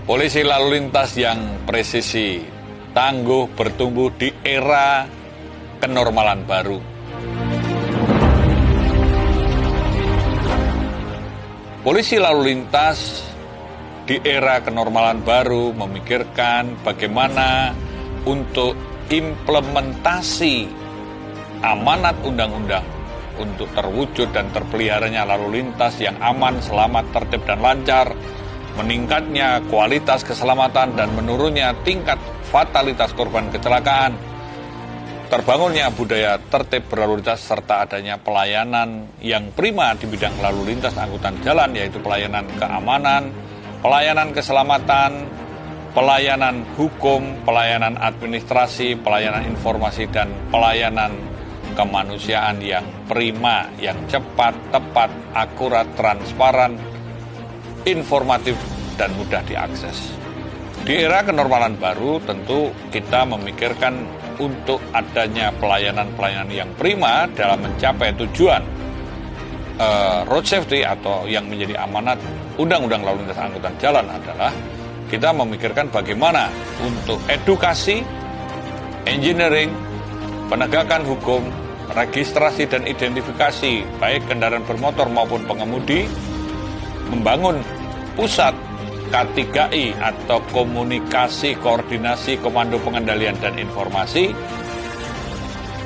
Polisi lalu lintas yang presisi, tangguh bertumbuh di era kenormalan baru. Polisi lalu lintas di era kenormalan baru memikirkan bagaimana untuk implementasi amanat undang-undang untuk terwujud dan terpeliharanya lalu lintas yang aman, selamat, tertib, dan lancar, meningkatnya kualitas keselamatan dan menurunnya tingkat fatalitas korban kecelakaan, terbangunnya budaya tertib berlalu lintas serta adanya pelayanan yang prima di bidang lalu lintas angkutan jalan, yaitu pelayanan keamanan, pelayanan keselamatan, pelayanan hukum, pelayanan administrasi, pelayanan informasi, dan pelayanan kemanusiaan yang prima, yang cepat, tepat, akurat, transparan, informatif, dan mudah diakses. Di era kenormalan baru tentu kita memikirkan untuk adanya pelayanan-pelayanan yang prima dalam mencapai tujuan road safety atau yang menjadi amanat Undang-Undang Lalu Lintas Angkutan Jalan adalah kita memikirkan bagaimana untuk edukasi, engineering, penegakan hukum, registrasi dan identifikasi baik kendaraan bermotor maupun pengemudi, membangun pusat K3I atau komunikasi, koordinasi, komando pengendalian dan informasi,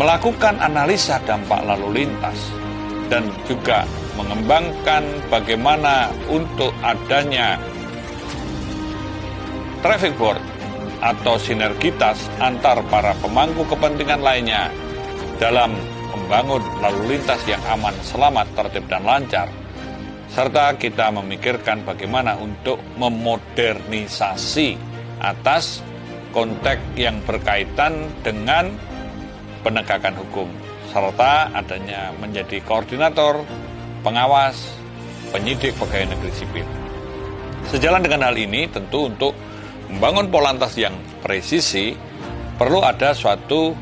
melakukan analisa dampak lalu lintas, dan juga mengembangkan bagaimana untuk adanya traffic board atau sinergitas antar para pemangku kepentingan lainnya dalam membangun lalu lintas yang aman, selamat, tertib, dan lancar. Serta kita memikirkan bagaimana untuk memodernisasi atas konteks yang berkaitan dengan penegakan hukum, serta adanya menjadi koordinator, pengawas, penyidik pegawai negeri sipil. Sejalan dengan hal ini, tentu untuk membangun Polantas yang presisi, perlu ada suatu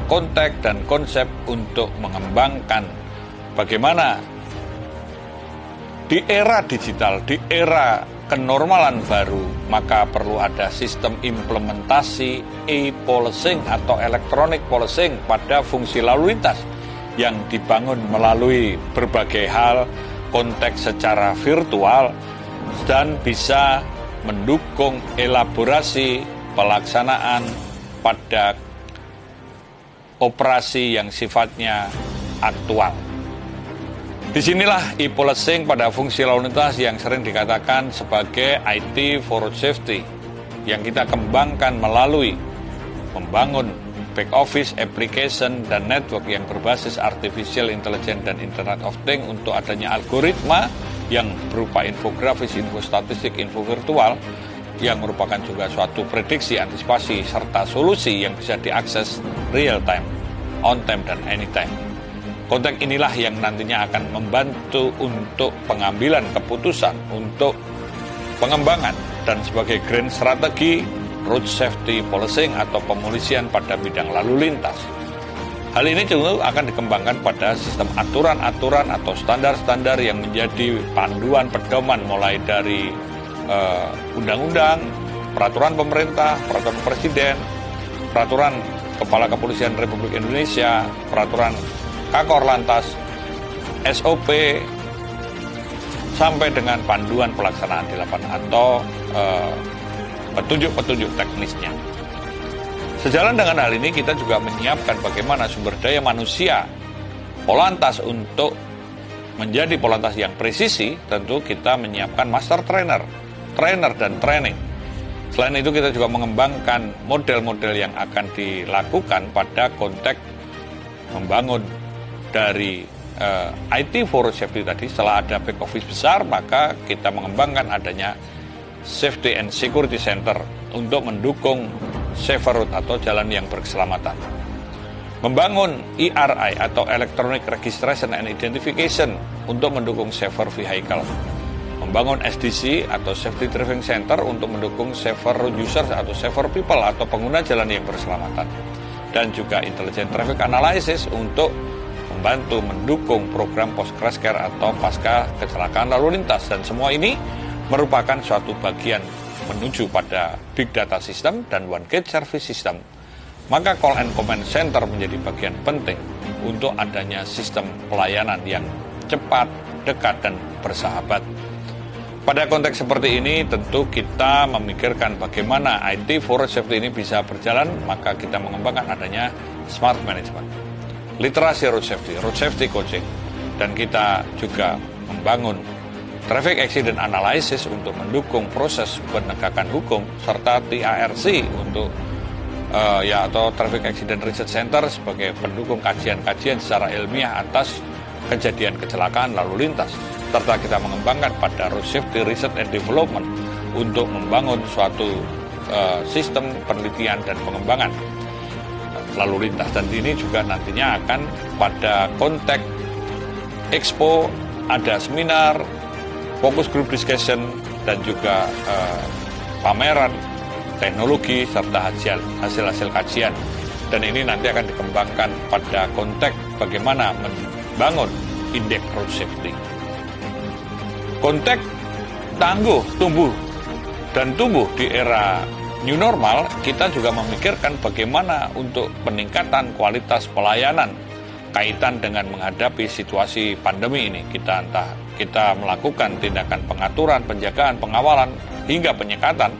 konteks dan konsep untuk mengembangkan bagaimana di era digital, di era kenormalan baru, maka perlu ada sistem implementasi e-policing atau electronic policing pada fungsi lalu lintas yang dibangun melalui berbagai hal, konteks secara virtual, dan bisa mendukung elaborasi pelaksanaan pada operasi yang sifatnya aktual. Disinilah e-policing pada fungsi lalu lintas yang sering dikatakan sebagai IT for road safety yang kita kembangkan melalui membangun back office, application, dan network yang berbasis artificial intelligence dan Internet of Things untuk adanya algoritma yang berupa infografis, info statistik, info virtual yang merupakan juga suatu prediksi, antisipasi, serta solusi yang bisa diakses real time, on time, dan anytime. Konteks inilah yang nantinya akan membantu untuk pengambilan keputusan untuk pengembangan dan sebagai grand strategi road safety policing atau pemolisian pada bidang lalu lintas. Hal ini juga akan dikembangkan pada sistem aturan-aturan atau standar-standar yang menjadi panduan pedoman mulai dari undang-undang, peraturan pemerintah, peraturan presiden, peraturan Kepala Kepolisian Republik Indonesia, peraturan Kakor Lantas, SOP, sampai dengan panduan pelaksanaan di lapangan atau petunjuk-petunjuk teknisnya. Sejalan dengan hal ini, kita juga menyiapkan bagaimana sumber daya manusia Polantas untuk menjadi Polantas yang presisi. Tentu kita menyiapkan master trainer dan training. Selain itu, kita juga mengembangkan model-model yang akan dilakukan pada konteks membangun dari IT for safety tadi. Setelah ada back office besar, maka kita mengembangkan adanya Safety and Security Center untuk mendukung safer road atau jalan yang berkeselamatan. Membangun ERI atau Electronic Registration and Identification untuk mendukung safer vehicle. Membangun SDC atau Safety Driving Center untuk mendukung safer road users atau safer people atau pengguna jalan yang berkeselamatan. Dan juga Intelligent Traffic Analysis untuk membantu mendukung program post crash care atau pasca kecelakaan lalu lintas. Dan semua ini merupakan suatu bagian menuju pada big data system dan one gate service system, maka call and command center menjadi bagian penting untuk adanya sistem pelayanan yang cepat, dekat, dan bersahabat. Pada konteks seperti ini, tentu kita memikirkan bagaimana IT for road safety ini bisa berjalan, maka kita mengembangkan adanya smart management, literasi road safety coaching, dan kita juga membangun traffic accident analysis untuk mendukung proses penegakan hukum, serta TARC untuk atau Traffic Accident Research Center sebagai pendukung kajian-kajian secara ilmiah atas kejadian kecelakaan lalu lintas, serta kita mengembangkan pada road safety research and development untuk membangun suatu sistem penelitian dan pengembangan lalu lintas. Dan ini juga nantinya akan pada konteks expo ada seminar, fokus group discussion, dan juga pameran teknologi serta hasil-hasil kajian. Dan ini nanti akan dikembangkan pada konteks bagaimana membangun indeks road safety. Konteks tumbuh di era new normal, kita juga memikirkan bagaimana untuk peningkatan kualitas pelayanan kaitan dengan menghadapi situasi pandemi ini. Kita melakukan tindakan pengaturan, penjagaan, pengawalan, hingga penyekatan,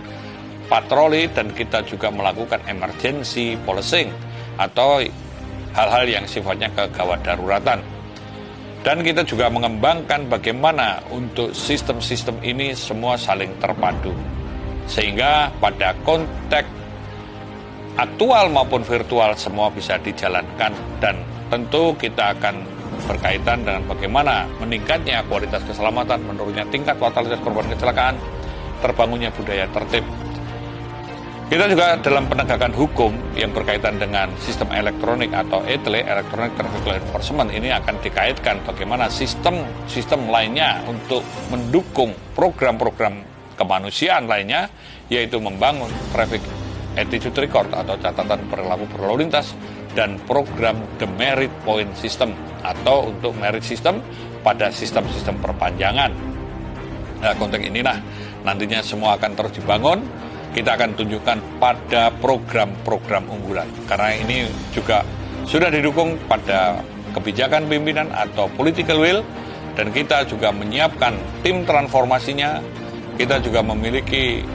patroli, dan kita juga melakukan emergency policing atau hal-hal yang sifatnya kegawat daruratan. Dan kita juga mengembangkan bagaimana untuk sistem-sistem ini semua saling terpadu, sehingga pada konteks aktual maupun virtual semua bisa dijalankan. Dan tentu kita akan berkaitan dengan bagaimana meningkatnya kualitas keselamatan, menurunnya tingkat fatalitas korban kecelakaan, terbangunnya budaya tertib. Kita juga dalam penegakan hukum yang berkaitan dengan sistem elektronik atau ETLE, Electronic Traffic Law Enforcement, ini akan dikaitkan bagaimana sistem lainnya untuk mendukung program-program kemanusiaan lainnya, yaitu membangun Traffic Attitude Record atau catatan perilaku berlalu lintas, dan program The Merit Point System atau untuk merit system pada sistem-sistem perpanjangan. Nah, konteks inilah nantinya semua akan terus dibangun. Kita akan tunjukkan pada program-program unggulan, karena ini juga sudah didukung pada kebijakan pimpinan atau political will, dan kita juga menyiapkan tim transformasinya. Kita juga memiliki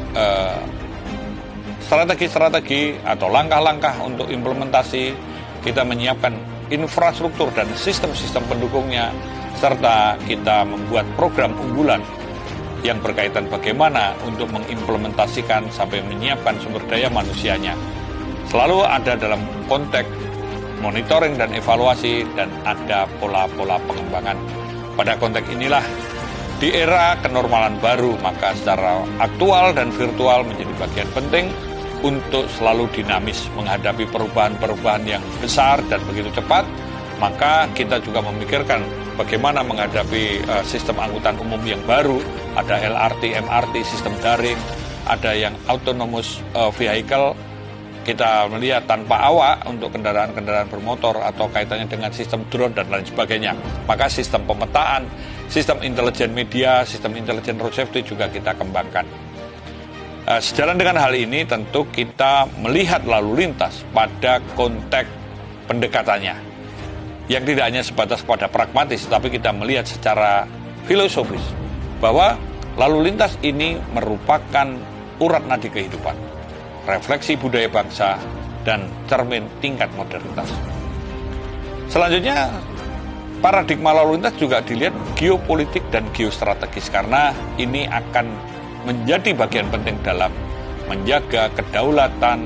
strategi-strategi atau langkah-langkah untuk implementasi. Kita menyiapkan infrastruktur dan sistem-sistem pendukungnya, serta kita membuat program unggulan yang berkaitan bagaimana untuk mengimplementasikan sampai menyiapkan sumber daya manusianya. Selalu ada dalam konteks monitoring dan evaluasi, dan ada pola-pola pengembangan. Pada konteks inilah, di era kenormalan baru, maka secara aktual dan virtual menjadi bagian penting untuk selalu dinamis menghadapi perubahan-perubahan yang besar dan begitu cepat. Maka kita juga memikirkan bagaimana menghadapi sistem angkutan umum yang baru. Ada LRT, MRT, sistem daring, ada yang autonomous vehicle. Kita melihat tanpa awak untuk kendaraan-kendaraan bermotor, atau kaitannya dengan sistem drone dan lain sebagainya. Maka sistem pemetaan, sistem intelijen media, sistem intelijen road safety juga kita kembangkan. Sejalan dengan hal ini, tentu kita melihat lalu lintas pada konteks pendekatannya, yang tidak hanya sebatas pada pragmatis, tapi kita melihat secara filosofis bahwa lalu lintas ini merupakan urat nadi kehidupan, refleksi budaya bangsa, dan cermin tingkat modernitas. Selanjutnya, paradigma lalu lintas juga dilihat geopolitik dan geostrategis, karena ini akan menjadi bagian penting dalam menjaga kedaulatan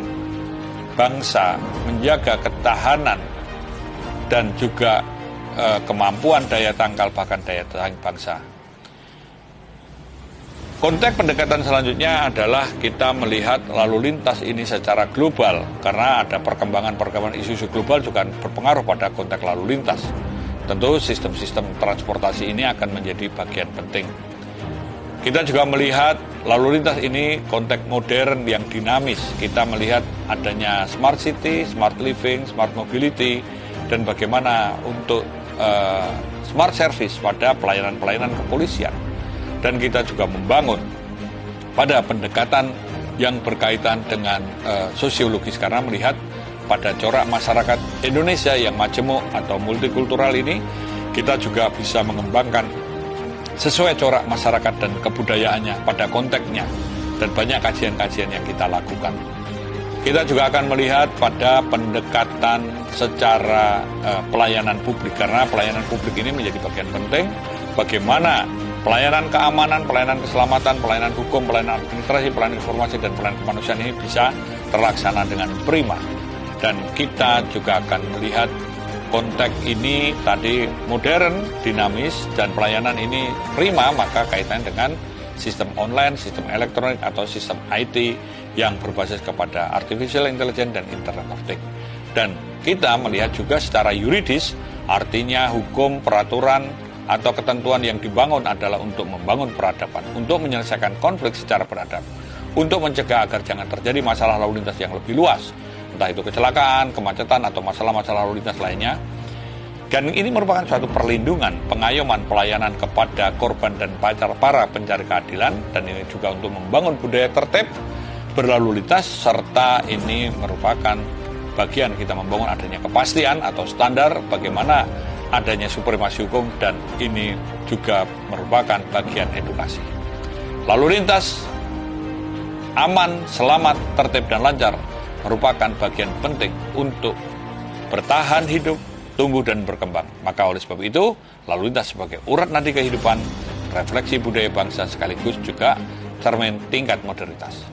bangsa, menjaga ketahanan, dan juga kemampuan daya tangkal, bahkan daya tahan bangsa. Konteks pendekatan selanjutnya adalah kita melihat lalu lintas ini secara global, karena ada perkembangan isu-isu global juga berpengaruh pada konteks lalu lintas. Tentu sistem-sistem transportasi ini akan menjadi bagian penting. Kita juga melihat lalu lintas ini konteks modern yang dinamis. Kita melihat adanya smart city, smart living, smart mobility, dan bagaimana untuk smart service pada pelayanan-pelayanan kepolisian. Dan kita juga membangun pada pendekatan yang berkaitan dengan sosiologis, karena melihat pada corak masyarakat Indonesia yang majemuk atau multikultural ini, kita juga bisa mengembangkan sesuai corak masyarakat dan kebudayaannya pada konteksnya, dan banyak kajian-kajian yang kita lakukan. Kita juga akan melihat pada pendekatan secara pelayanan publik, karena pelayanan publik ini menjadi bagian penting bagaimana pelayanan keamanan, pelayanan keselamatan, pelayanan hukum, pelayanan administrasi, pelayanan informasi, dan pelayanan kemanusiaan ini bisa terlaksana dengan prima. Dan kita juga akan melihat konteks ini tadi modern, dinamis, dan pelayanan ini prima, maka kaitannya dengan sistem online, sistem elektronik, atau sistem IT yang berbasis kepada artificial intelligence dan Internet of Things. Dan kita melihat juga secara yuridis, artinya hukum, peraturan, atau ketentuan yang dibangun adalah untuk membangun peradaban, untuk menyelesaikan konflik secara beradab, untuk mencegah agar jangan terjadi masalah lalu lintas yang lebih luas, entah itu kecelakaan, kemacetan, atau masalah-masalah lalu lintas lainnya. Dan ini merupakan suatu perlindungan, pengayoman, pelayanan kepada korban dan para pencari keadilan, dan ini juga untuk membangun budaya tertib, berlalu lintas, serta ini merupakan bagian kita membangun adanya kepastian atau standar bagaimana adanya supremasi hukum, dan ini juga merupakan bagian edukasi. Lalu lintas aman, selamat, tertib, dan lancar merupakan bagian penting untuk bertahan hidup, tumbuh, dan berkembang. Maka oleh sebab itu, lalu lintas sebagai urat nadi kehidupan, refleksi budaya bangsa sekaligus juga cermin tingkat modernitas.